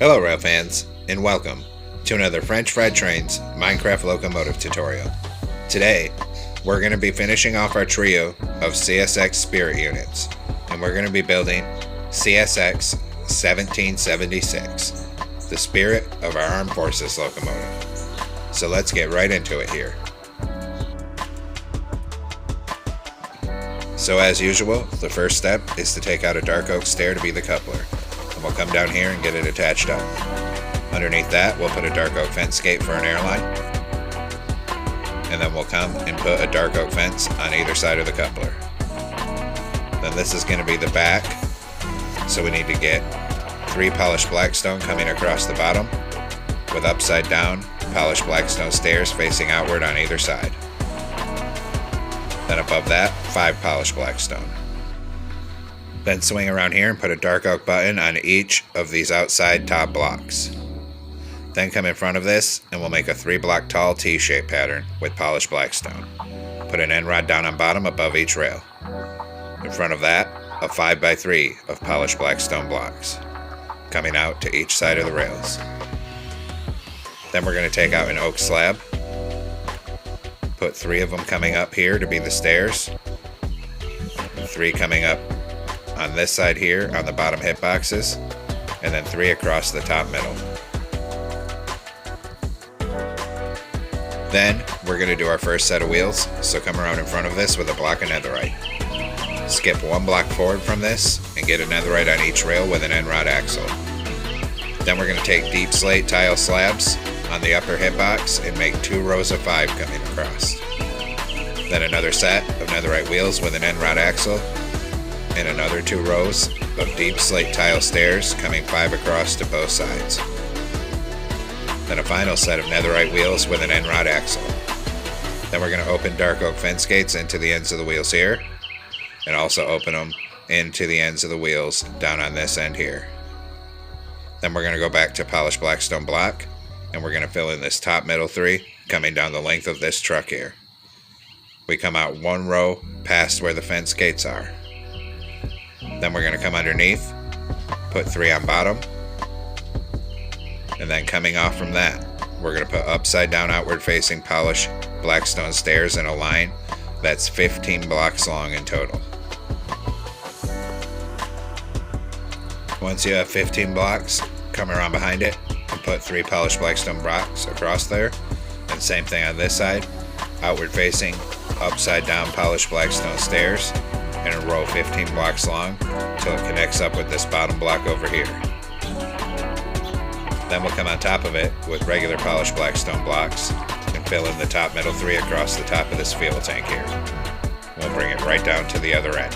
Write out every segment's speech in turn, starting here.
Hello rail fans, and welcome to another French Fried Trains Minecraft Locomotive tutorial. Today, we're going to be finishing off our trio of CSX Spirit units, and we're going to be building CSX 1776, the Spirit of our Armed Forces locomotive. So let's get right into it here. So as usual, the first step is to take out a dark oak stair to be the coupler. We'll come down here and get it attached up. Underneath that, we'll put a dark oak fence gate for an airline. And then we'll come and put a dark oak fence on either side of the coupler. Then this is going to be the back. So we need to get 3 polished blackstone coming across the bottom with upside down polished blackstone stairs facing outward on either side. Then above that, 5 polished blackstone. Then swing around here and put a dark oak button on each of these outside top blocks. Then come in front of this and we'll make a 3-block tall T-shaped pattern with polished blackstone. Put an end rod down on bottom above each rail. In front of that, a 5x3 of polished blackstone blocks, coming out to each side of the rails. Then we're going to take out an oak slab. Put 3 of them coming up here to be the stairs. 3 coming up on this side here on the bottom hitboxes, and then 3 across the top middle. Then we're going to do our first set of wheels, so come around in front of this with a block of netherite. Skip 1 block forward from this and get a netherite on each rail with an end rod axle. Then we're going to take deep slate tile slabs on the upper hitbox and make 2 rows of 5 coming across. Then another set of netherite wheels with an end rod axle, and another 2 rows of deep slate tile stairs coming 5 across to both sides. Then a final set of netherite wheels with an end rod axle. Then we're going to open dark oak fence gates into the ends of the wheels here, and also open them into the ends of the wheels down on this end here. Then we're going to go back to polished blackstone block, and we're going to fill in this top middle 3 coming down the length of this truck here. We come out 1 row past where the fence gates are. Then we're going to come underneath, put 3 on bottom, and then coming off from that, we're going to put upside down outward facing polished blackstone stairs in a line that's 15 blocks long in total. Once you have 15 blocks, come around behind it and put 3 polished blackstone blocks across there, and same thing on this side, outward facing upside down polished blackstone stairs in a row 15 blocks long until it connects up with this bottom block over here. Then we'll come on top of it with regular polished blackstone blocks and fill in the top middle 3 across the top of this fuel tank here. We'll bring it right down to the other end.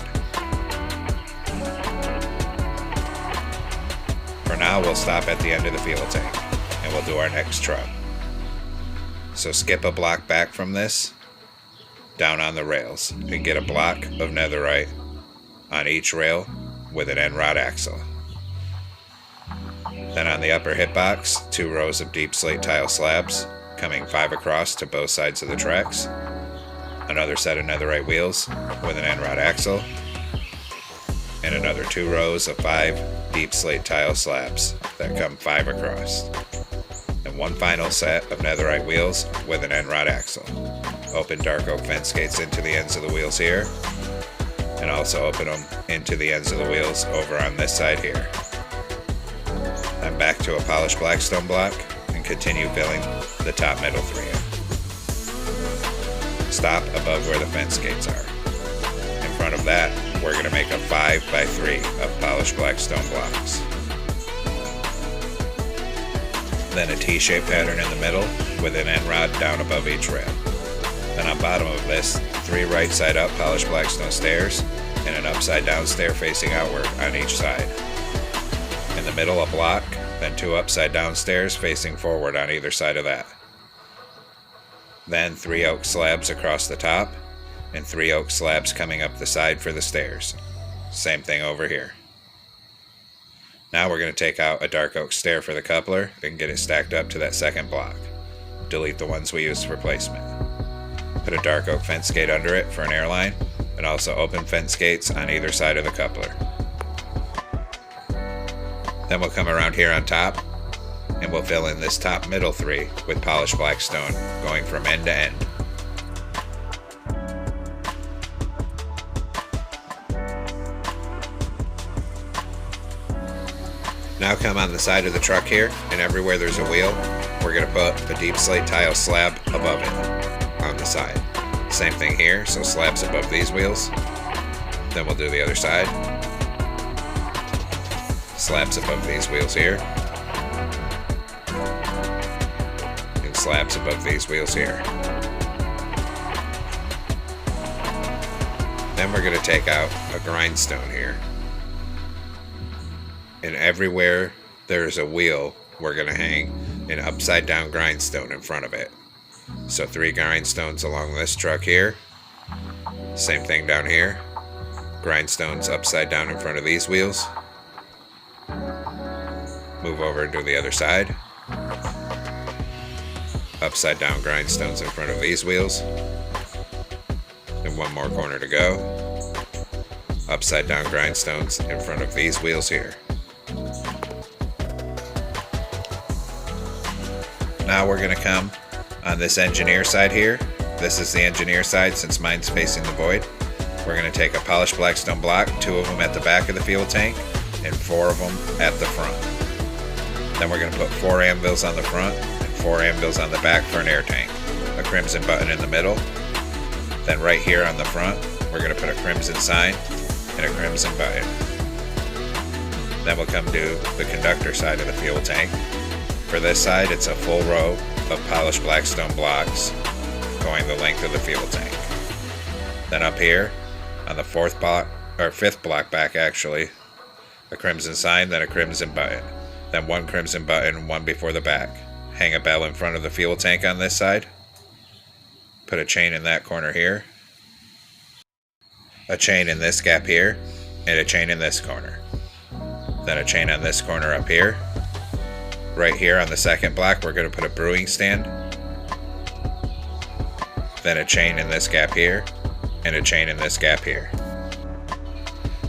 For now, we'll stop at the end of the fuel tank and we'll do our next truck. So skip a block back from this down on the rails and get a block of netherite on each rail with an end rod axle. Then on the upper hitbox, 2 rows of deep slate tile slabs coming 5 across to both sides of the tracks. Another set of netherite wheels with an end rod axle, and another 2 rows of 5 deep slate tile slabs that come 5 across. And 1 final set of netherite wheels with an end rod axle. Open dark oak fence gates into the ends of the wheels here, and also open them into the ends of the wheels over on this side here. Then back to a polished blackstone block and continue filling the top middle 3 in. Stop above where the fence gates are. In front of that, we're going to make a 5x3 of polished blackstone blocks. Then a T-shaped pattern in the middle with an end rod down above each rail. Then on bottom of this, 3 right side up polished blackstone stairs and an upside down stair facing outward on each side. In the middle a block, then 2 upside down stairs facing forward on either side of that. Then 3 oak slabs across the top and 3 oak slabs coming up the side for the stairs. Same thing over here. Now we're going to take out a dark oak stair for the coupler and get it stacked up to that second block. Delete the ones we used for placement. Put a dark oak fence gate under it for an airline, and also open fence gates on either side of the coupler. Then we'll come around here on top and we'll fill in this top middle 3 with polished black stone going from end to end. Now come on the side of the truck here, and everywhere there's a wheel, we're going to put a deep slate tile slab above it on the side. Same thing here, so slabs above these wheels. Then we'll do the other side. Slabs above these wheels here. And slabs above these wheels here. Then we're going to take out a grindstone here. And everywhere there's a wheel, we're going to hang an upside down grindstone in front of it. So 3 grindstones along this truck here. Same thing down here. Grindstones upside down in front of these wheels. Move over and do the other side. Upside down grindstones in front of these wheels. And one more corner to go. Upside down grindstones in front of these wheels here. Now we're going to come on this engineer side here. This is the engineer side since mine's facing the void. We're going to take a polished black stone block, 2 of them at the back of the fuel tank, and 4 of them at the front. Then we're going to put 4 anvils on the front and 4 anvils on the back for an air tank. A crimson button in the middle. Then right here on the front, we're going to put a crimson sign and a crimson button. Then we'll come to the conductor side of the fuel tank. For this side, it's a full row of polished black stone blocks going the length of the fuel tank. Then up here, on the 4th block, or 5th block back actually, a crimson sign, then a crimson button. Then 1 crimson button, 1 before the back. Hang a bell in front of the fuel tank on this side. Put a chain in that corner here. A chain in this gap here, and a chain in this corner. Then a chain on this corner up here. Right here on the 2nd block, we're going to put a brewing stand. Then a chain in this gap here, and a chain in this gap here.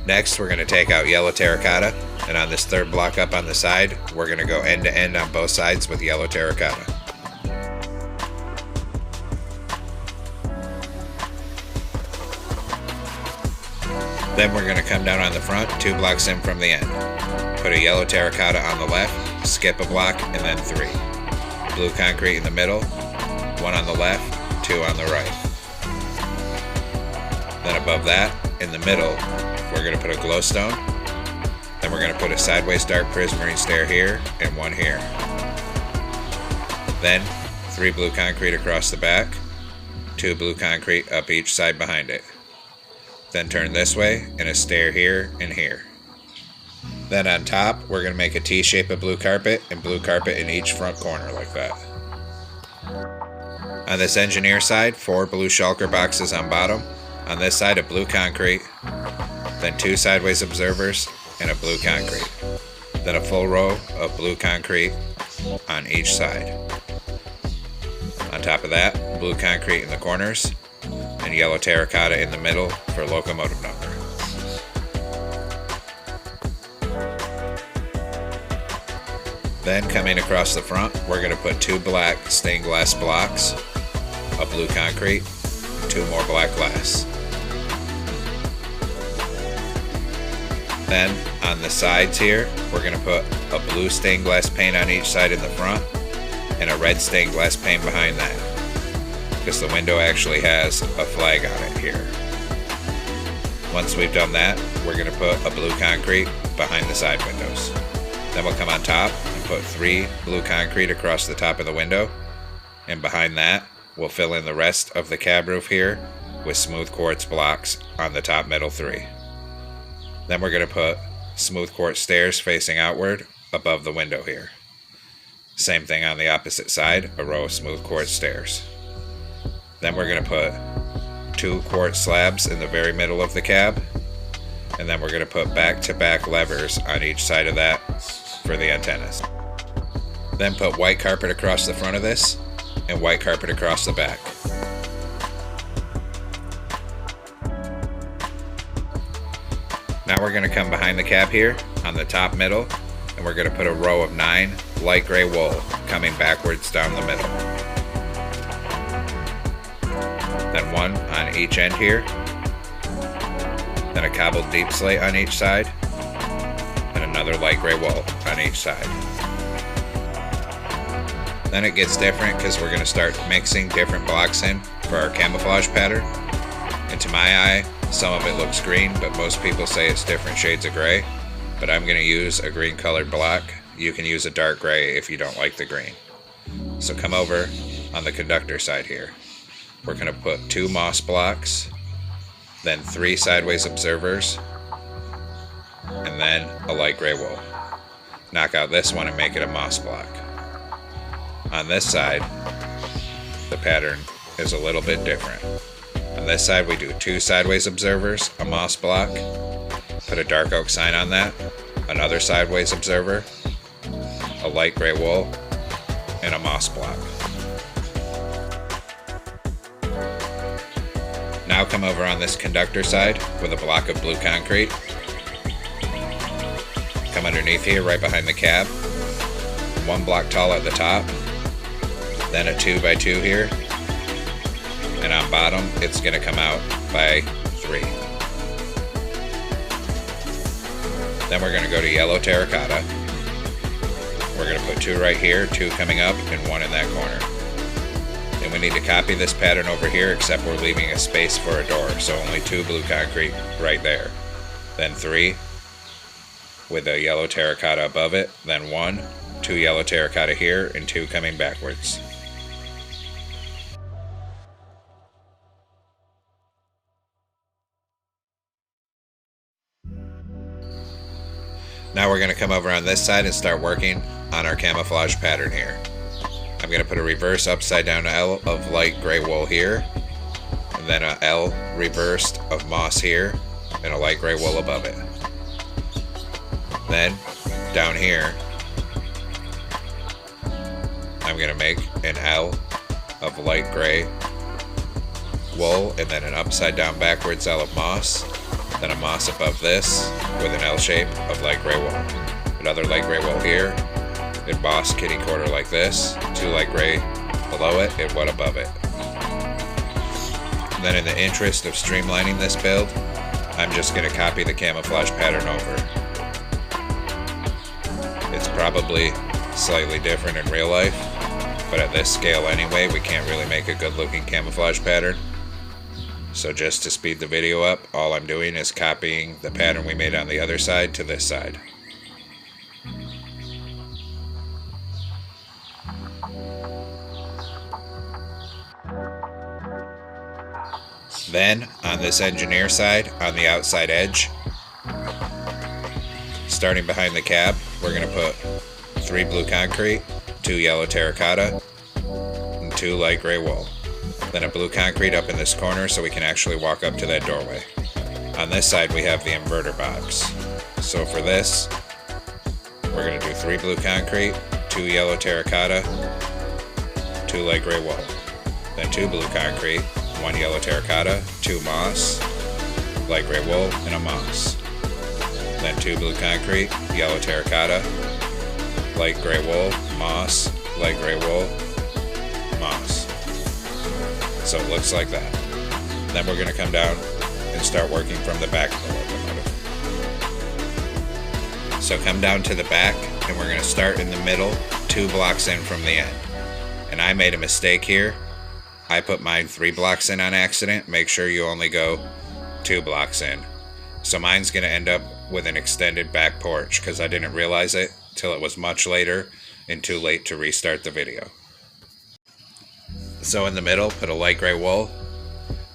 Next, we're going to take out yellow terracotta, and on this 3rd block up on the side, we're going to go end to end on both sides with yellow terracotta. Then we're going to come down on the front, 2 blocks in from the end. Put a yellow terracotta on the left, skip a block, and then 3. Blue concrete in the middle, 1 on the left, 2 on the right. Then above that, in the middle, we're going to put a glowstone. Then we're going to put a sideways dark prismarine stair here, and 1 here. Then, 3 blue concrete across the back, 2 blue concrete up each side behind it. Then turn this way, and a stair here and here. Then on top, we're going to make a T shape of blue carpet and blue carpet in each front corner like that. On this engineer side, 4 blue shulker boxes on bottom. On this side, a blue concrete. Then 2 sideways observers and a blue concrete. Then a full row of blue concrete on each side. On top of that, blue concrete in the corners and yellow terracotta in the middle for locomotive number. Then coming across the front, we're going to put 2 black stained glass blocks, a blue concrete, and 2 more black glass. Then on the sides here, we're going to put a blue stained glass pane on each side in the front and a red stained glass pane behind that, because the window actually has a flag on it here. Once we've done that, we're going to put a blue concrete behind the side windows. Then we'll come on top and put 3 blue concrete across the top of the window, and behind that we'll fill in the rest of the cab roof here with smooth quartz blocks on the top middle 3. Then we're going to put smooth quartz stairs facing outward above the window here. Same thing on the opposite side, a row of smooth quartz stairs. Then we're going to put 2 quartz slabs in the very middle of the cab, and then we're going to put back-to-back levers on each side of that for the antennas. Then put white carpet across the front of this and white carpet across the back. Now we're going to come behind the cab here on the top middle and we're going to put a row of 9 light gray wool coming backwards down the middle. Then 1 on each end here, then a cobbled deep slate on each side, and another light gray wool on each side. Then it gets different because we're going to start mixing different blocks in for our camouflage pattern. And to my eye, some of it looks green, but most people say it's different shades of gray. But I'm going to use a green colored block. You can use a dark gray if you don't like the green. So come over on the conductor side here. We're going to put 2 moss blocks, then 3 sideways observers, and then a light gray wool. Knock out this one and make it a moss block. On this side, the pattern is a little bit different. On this side we do 2 sideways observers, a moss block, put a dark oak sign on that, another sideways observer, a light gray wool, and a moss block. Now come over on this conductor side with a block of blue concrete. Come underneath here right behind the cab, 1 block tall at the top, then a 2x2 here, and on bottom it's going to come out by 3. Then we're going to go to yellow terracotta. We're going to put 2 right here, 2 coming up, and 1 in that corner. And we need to copy this pattern over here, except we're leaving a space for a door, so only 2 blue concrete right there. Then 3 with a yellow terracotta above it, then 1, 2 yellow terracotta here, and 2 coming backwards. Now we're going to come over on this side and start working on our camouflage pattern here. I'm going to put a reverse upside down L of light gray wool here, and then a L reversed of moss here, and a light gray wool above it. Then down here, I'm going to make an L of light gray wool, and then an upside down backwards L of moss, then a moss above this with an L shape of light gray wool. Another light gray wool here, embossed kitty corner like this, 2 light gray below it and 1 above it. And then in the interest of streamlining this build, I'm just going to copy the camouflage pattern over. It's probably slightly different in real life, but at this scale anyway, we can't really make a good looking camouflage pattern. So just to speed the video up, all I'm doing is copying the pattern we made on the other side to this side. Then, on this engineer side, on the outside edge, starting behind the cab, we're going to put 3 blue concrete, 2 yellow terracotta, and 2 light gray wool. Then a blue concrete up in this corner so we can actually walk up to that doorway. On this side we have the inverter box. So for this, we're going to do 3 blue concrete, 2 yellow terracotta, 2 light gray wool. Then 2 blue concrete, 1 yellow terracotta, 2 moss, light gray wool, and a moss. Then 2 blue concrete, yellow terracotta, light gray wool, moss, light gray wool, moss. So it looks like that. Then we're going to come down and start working from the back of the locomotive. So come down to the back, and we're going to start in the middle, 2 blocks in from the end. And I made a mistake here. I put mine 3 blocks in on accident. Make sure you only go 2 blocks in. So mine's going to end up with an extended back porch because I didn't realize it till it was much later and too late to restart the video. So in the middle, put a light gray wool,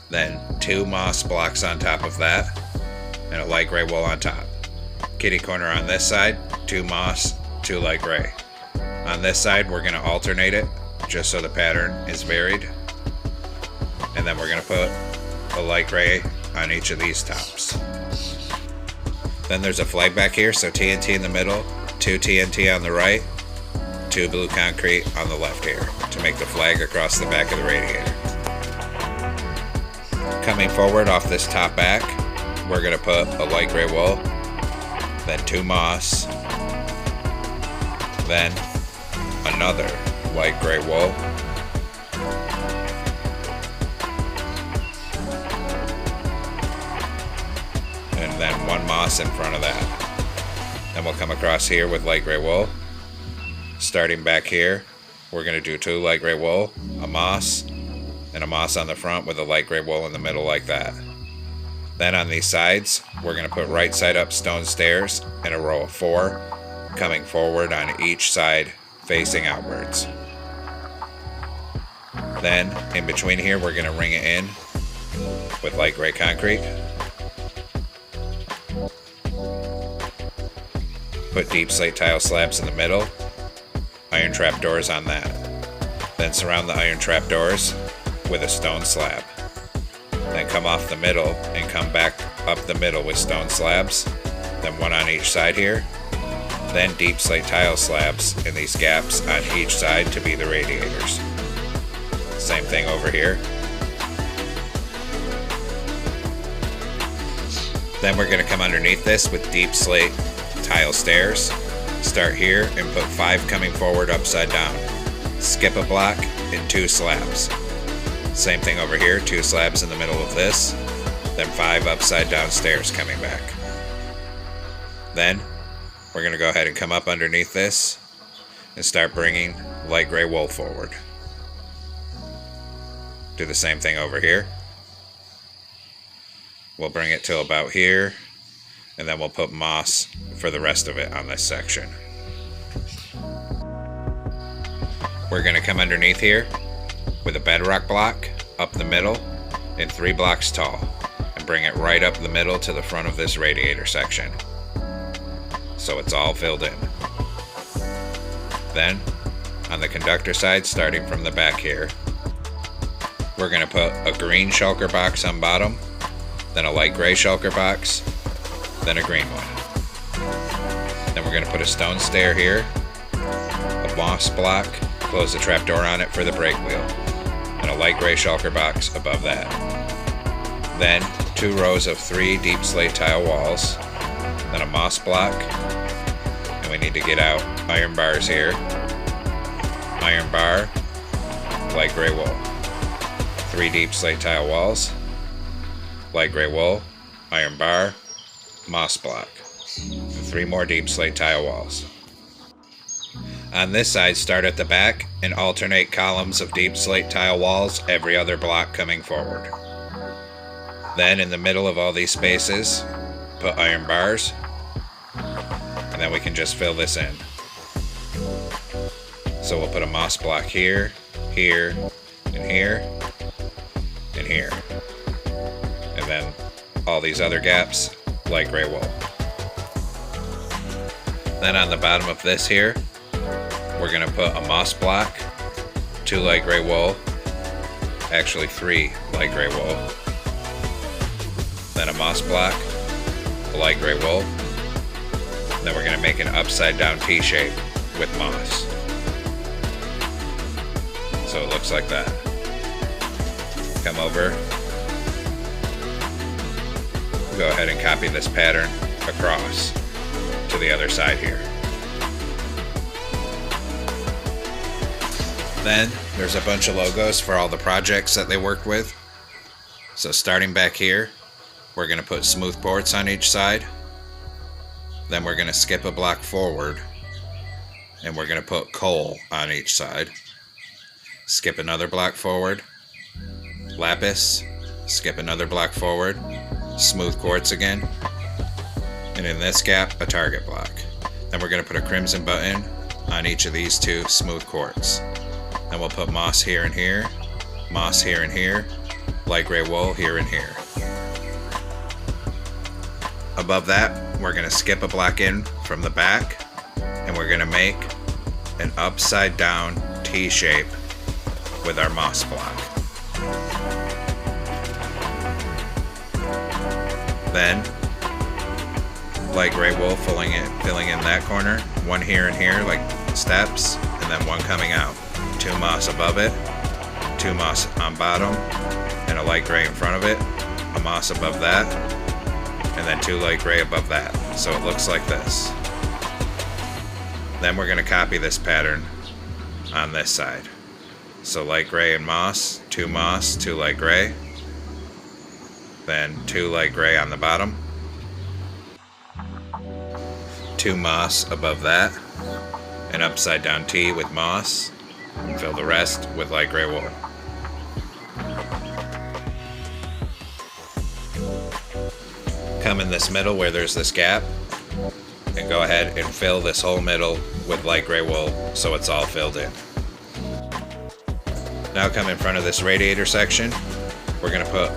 then 2 moss blocks on top of that, and a light gray wool on top. Kitty corner on this side, 2 moss, 2 light gray. On this side, we're going to alternate it, just so the pattern is varied. And then we're going to put a light gray on each of these tops. Then there's a flag back here, so TNT in the middle, 2 TNT on the right, 2 blue concrete on the left here to make the flag across the back of the radiator. Coming forward off this top back, we're going to put a light gray wool, then 2 moss, then another light gray wool, and then one moss in front of that. Then we'll come across here with light gray wool. Starting back here, we're going to do 2 light gray wool, a moss, and a moss on the front with a light gray wool in the middle like that. Then on these sides, we're going to put right side up stone stairs in a row of 4, coming forward on each side, facing outwards. Then, in between here, we're going to ring it in with light gray concrete. Put deep slate tile slabs in the middle, iron trap doors on that. Then surround the iron trap doors with a stone slab. Then come off the middle and come back up the middle with stone slabs, then one on each side here. Then deep slate tile slabs in these gaps on each side to be the radiators. Same thing over here. Then we're going to come underneath this with deep slate tile stairs. Start here and put 5 coming forward upside down. Skip a block and 2 slabs. Same thing over here, 2 slabs in the middle of this, then 5 upside down stairs coming back. Then we're going to go ahead and come up underneath this and start bringing light gray wool forward. Do the same thing over here. We'll bring it till about here, and then we'll put moss for the rest of it on this section. We're going to come underneath here with a bedrock block up the middle and 3 blocks tall, and bring it right up the middle to the front of this radiator section, so it's all filled in. Then on the conductor side, starting from the back here, we're going to put a green shulker box on bottom, then a light gray shulker box, then a green one. Then we're going to put a stone stair here, a moss block, close the trap door on it for the brake wheel, and a light gray shulker box above that. Then 2 rows of 3 deep slate tile walls, then a moss block, and we need to get out iron bars here, iron bar, light gray wool. 3 deep slate tile walls, light gray wool, iron bar, moss block, and 3 more deep slate tile walls. On this side, start at the back and alternate columns of deep slate tile walls every other block coming forward. Then in the middle of all these spaces, put iron bars, and then we can just fill this in. So we'll put a moss block here, here, and here, and here. And then all these other gaps, light gray wool. Then on the bottom of this here, we're going to put a moss block, 2 light gray wool, actually 3 light gray wool, then a moss block, a light gray wool, and then we're going to make an upside down T-shape with moss. So it looks like that. Come over, go ahead and copy this pattern across to the other side here. Then there's a bunch of logos for all the projects that they worked with. So starting back here, we're going to put smooth ports on each side. Then we're going to skip a block forward, and we're going to put coal on each side. Skip another block forward, lapis, skip another block forward, smooth quartz again, and in this gap, a target block. Then we're going to put a crimson button on each of these 2 smooth quartz. Then we'll put moss here and here, moss here and here, light gray wool here and here. Above that, we're going to skip a block in from the back, and we're going to make an upside down T-shape with our moss block. Then light gray wool filling in that corner, 1 here and here like steps, and then 1 coming out. 2 moss above it, 2 moss on bottom, and a light gray in front of it, a moss above that, and then 2 light gray above that. So it looks like this. Then we're going to copy this pattern on this side. So light gray and moss, 2 light gray, then 2 light gray on the bottom, 2 moss above that, an upside down T with moss, and fill the rest with light gray wool. Come in this middle where there's this gap, and go ahead and fill this whole middle with light gray wool so it's all filled in. Now come in front of this radiator section. We're going to put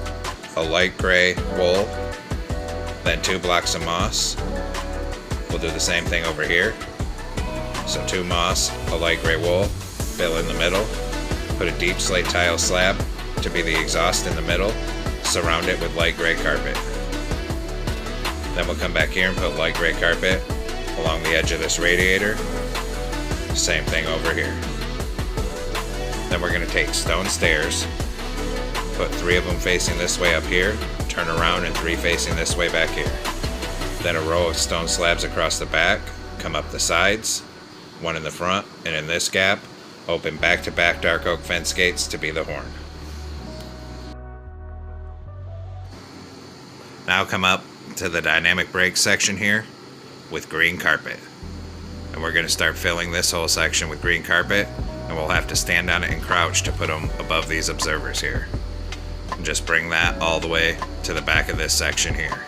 a light gray wool, then 2 blocks of moss. We'll do the same thing over here. So 2 moss, a light gray wool, fill in the middle, put a deep slate tile slab to be the exhaust in the middle, surround it with light gray carpet. Then we'll come back here and put light gray carpet along the edge of this radiator. Same thing over here. Then we're going to take stone stairs, put 3 of them facing this way up here, turn around and 3 facing this way back here. Then a row of stone slabs across the back, come up the sides, 1 in the front, and in this gap, open back-to-back dark oak fence gates to be the horn. Now come up to the dynamic brakes section here with green carpet. And we're going to start filling this whole section with green carpet, and we'll have to stand on it and crouch to put them above these observers here. And just bring that all the way to the back of this section here.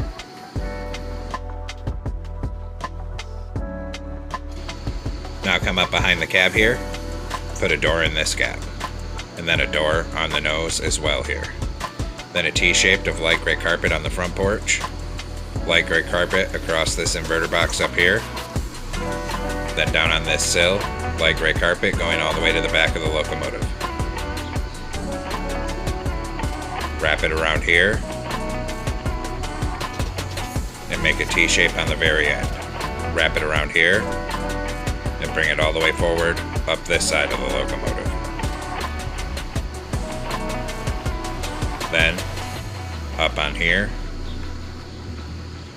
Now come up behind the cab here, put a door in this gap, and then a door on the nose as well here. Then a T-shaped of light gray carpet on the front porch, light gray carpet across this inverter box up here, then down on this sill, light gray carpet going all the way to the back of the locomotive. Wrap it around here, and make a T-shape on the very end. Wrap it around here, and bring it all the way forward up this side of the locomotive. Then, up on here,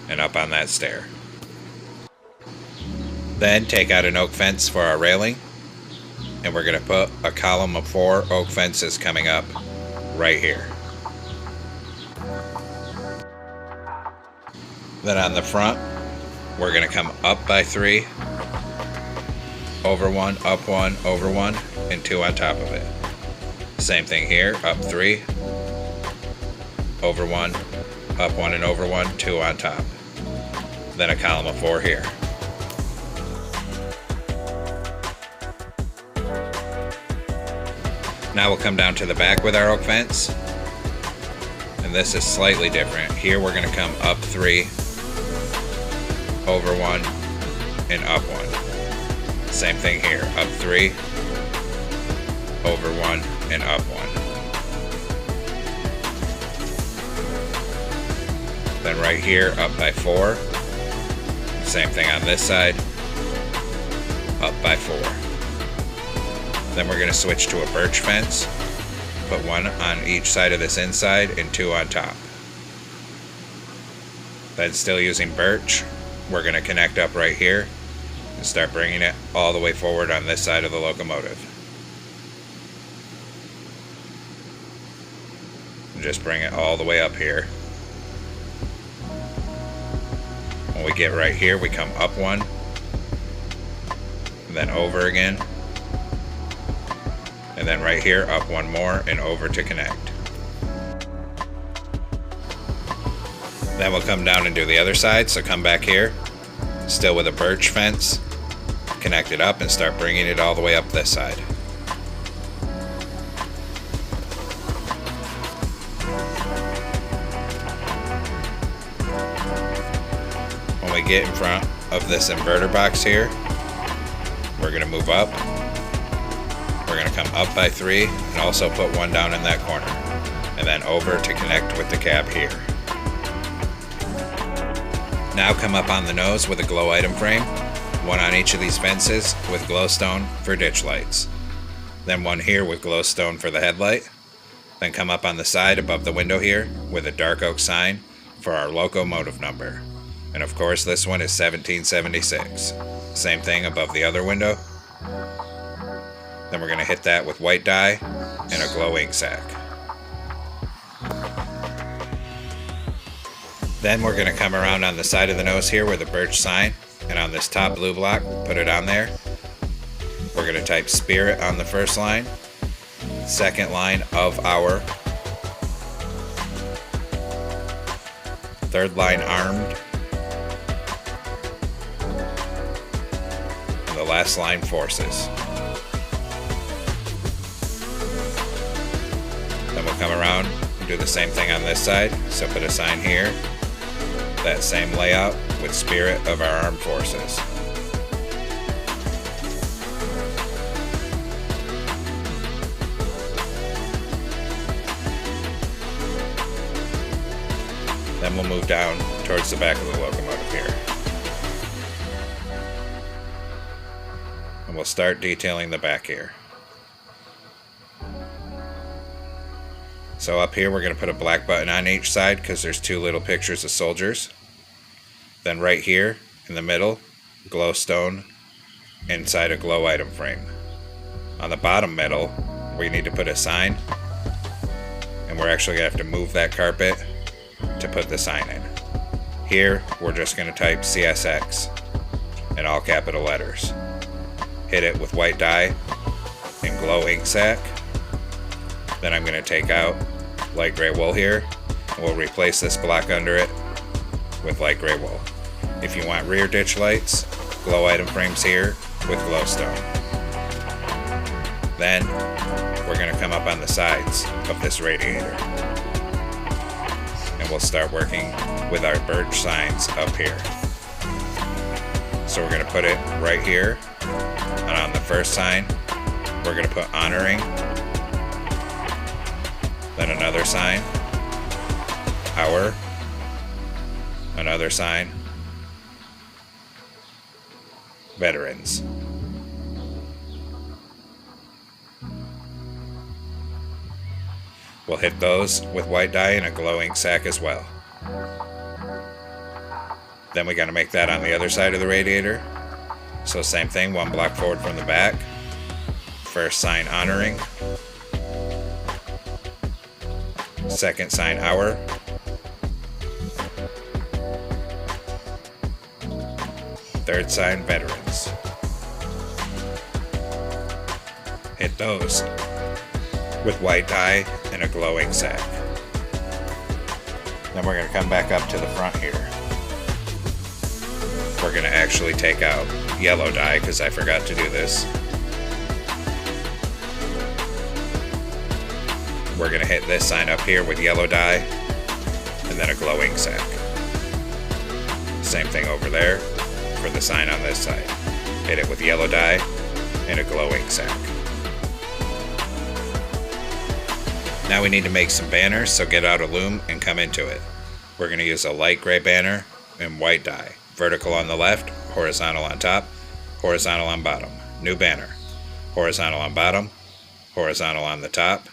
and up on that stair. Then take out an oak fence for our railing, and we're going to put a column of 4 oak fences coming up right here. Then on the front, we're going to come up by 3, over 1, up 1, over 1, and 2 on top of it. Same thing here, up 3, over 1, up 1 and over 1, 2 on top. Then a column of 4 here. Now we'll come down to the back with our oak fence, and this is slightly different. Here we're going to come up 3, over 1, and up 1. Same thing here, up 3, over 1, and up 1. Then right here, up by 4. Same thing on this side, up by 4. Then we're going to switch to a birch fence, put 1 on each side of this inside and 2 on top. Then still using birch, we're going to connect up right here and start bringing it all the way forward on this side of the locomotive. And just bring it all the way up here. When we get right here, we come up 1, and then over again, and then right here, up 1 more and over to connect. Then we'll come down and do the other side, so come back here, still with a birch fence, connect it up and start bringing it all the way up this side. When we get in front of this inverter box here, we're going to move up. We're going to come up by 3 and also put 1 down in that corner, and then over to connect with the cab here. Now come up on the nose with a glow item frame, 1 on each of these fences with glowstone for ditch lights. Then 1 here with glowstone for the headlight. Then come up on the side above the window here with a dark oak sign for our locomotive number. And of course this one is 1776. Same thing above the other window. Then we're going to hit that with white dye and a glow ink sac. Then we're going to come around on the side of the nose here with a birch sign, and on this top blue block, put it on there. We're going to type Spirit on the first line, second line of our, third line armed, and the last line forces. Then we'll come around and do the same thing on this side, so put a sign here, that same layout with Spirit of our armed forces. Then we'll move down towards the back of the locomotive here. And we'll start detailing the back here. So up here we're going to put a black button on each side because there's two little pictures of soldiers. Then right here in the middle, glowstone inside a glow item frame. On the bottom middle, we need to put a sign, and we're actually going to have to move that carpet to put the sign in. Here we're just going to type CSX in all capital letters. Hit it with white dye and glow ink sac. Then I'm going to take out light gray wool here, and we'll replace this block under it with light gray wool. If you want rear ditch lights, glow item frames here with glowstone. Then we're going to come up on the sides of this radiator, and we'll start working with our birch signs up here. So we're going to put it right here, and on the first sign we're going to put honoring, then another sign, our, another sign, veterans. We'll hit those with white dye and a glow ink sac as well. Then we got to make that on the other side of the radiator. So same thing, one block forward from the back. First sign honoring. Second sign our. Third sign veterans. Hit those with white dye and a glow ink sac. Then we're going to come back up to the front here. We're going to actually take out yellow dye because I forgot to do this. We're going to hit this sign up here with yellow dye and then a glow ink sac. Same thing over there for the sign on this side. Hit it with yellow dye and a glow ink sac. Now we need to make some banners, so get out a loom and come into it. We're going to use a light gray banner and white dye. Vertical on the left, horizontal on top, horizontal on bottom. New banner. Horizontal on bottom, horizontal on the top,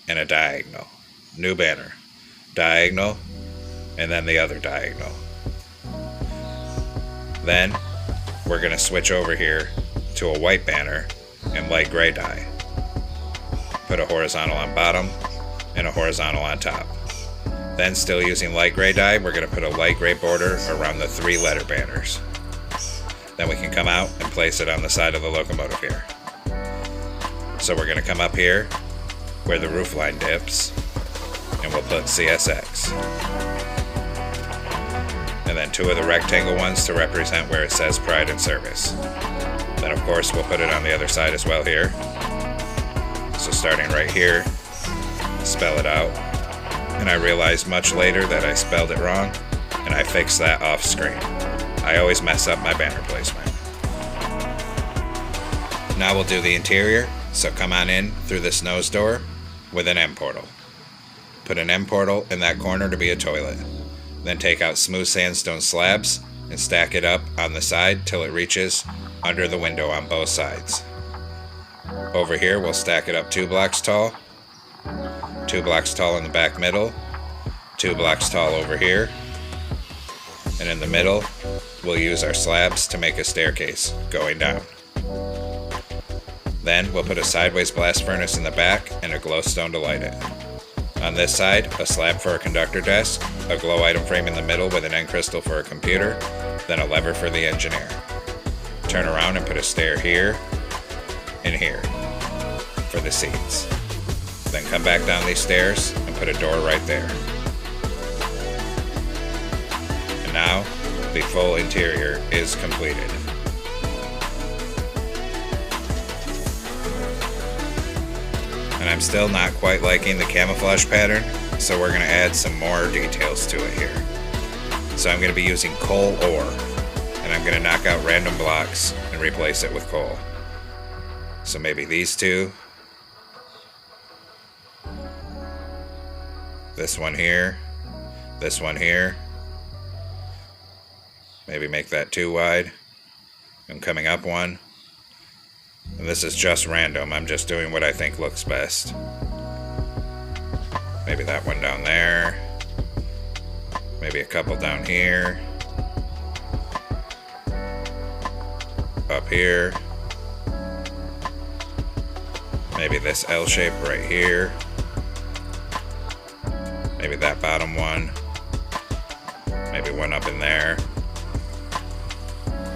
and a diagonal. New banner. Diagonal, and then the other diagonal. Then we're going to switch over here to a white banner and light gray dye. Put a horizontal on bottom and a horizontal on top. Then, still using light gray dye, we're going to put a light gray border around the 3 letter banners. Then we can come out and place it on the side of the locomotive here. So we're going to come up here where the roof line dips, and we'll put CSX. And then 2 of the rectangle ones to represent where it says Pride and Service. Then of course we'll put it on the other side as well here. So starting right here, spell it out. And I realized much later that I spelled it wrong, and I fixed that off screen. I always mess up my banner placement. Now we'll do the interior, so come on in through this nose door with an M portal. Put an M portal in that corner to be a toilet. Then take out smooth sandstone slabs and stack it up on the side till it reaches under the window on both sides. Over here we'll stack it up 2 blocks tall, 2 blocks tall in the back middle, 2 blocks tall over here, And in the middle, we'll use our slabs to make a staircase going down. Then we'll put a sideways blast furnace in the back and a glowstone to light it. On this side, a slab for a conductor desk, a glow item frame in the middle with an end crystal for a computer, then a lever for the engineer. Turn around and put a stair here and here for the seats. Then come back down these stairs and put a door right there. And now, the full interior is completed. And I'm still not quite liking the camouflage pattern, so we're going to add some more details to it here. So I'm going to be using coal ore, and I'm going to knock out random blocks and replace it with coal. So maybe these two. This one here. This one here. Maybe make that too wide. And coming up one. And this is just random. I'm just doing what I think looks best. Maybe that one down there. Maybe a couple down here. Up here. Maybe this L shape right here. Maybe that bottom one. Maybe one up in there.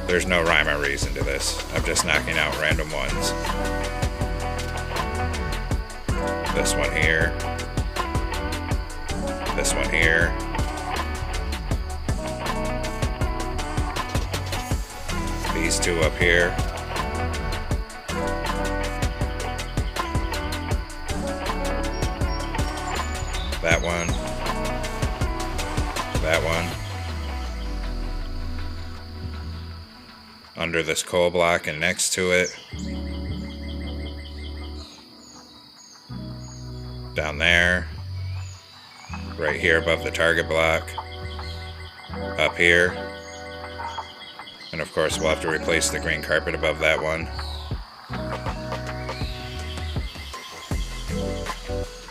There's no rhyme or reason to this. I'm just knocking out random ones. This one here. This one here. These two up here. That one. That one. Under this coal block and next to it. Down there. Right here above the target block. Up here. And of course we'll have to replace the green carpet above that one.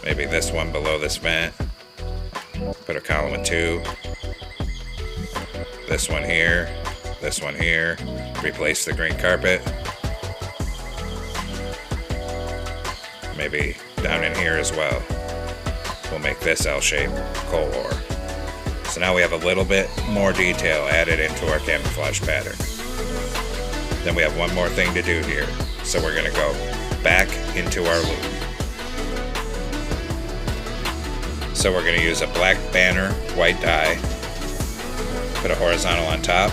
Maybe this one below this vent. Put a column of 2. This one here. This one here. Replace the green carpet. Maybe down in here as well. We'll make this L-shape coal ore. So now we have a little bit more detail added into our camouflage pattern. Then we have one more thing to do here. So we're going to go back into our loop. So we're going to use a black banner, white dye. Put a horizontal on top.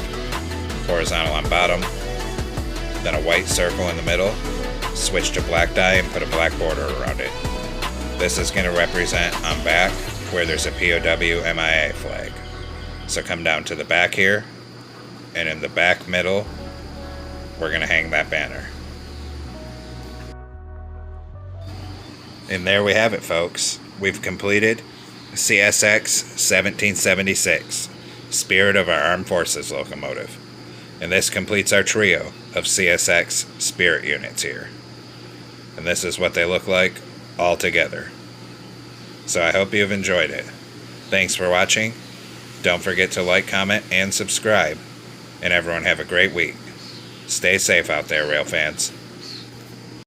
Horizontal on bottom, then a white circle in the middle, switch to black dye and put a black border around it. This is going to represent on back where there's a POW MIA flag. So come down to the back here, and in the back middle, we're going to hang that banner. And there we have it, folks. We've completed CSX 1776, Spirit of our Armed Forces locomotive. And this completes our trio of CSX Spirit units here. And this is what they look like all together. So I hope you've enjoyed it. Thanks for watching. Don't forget to like, comment, and subscribe. And everyone have a great week. Stay safe out there, rail fans.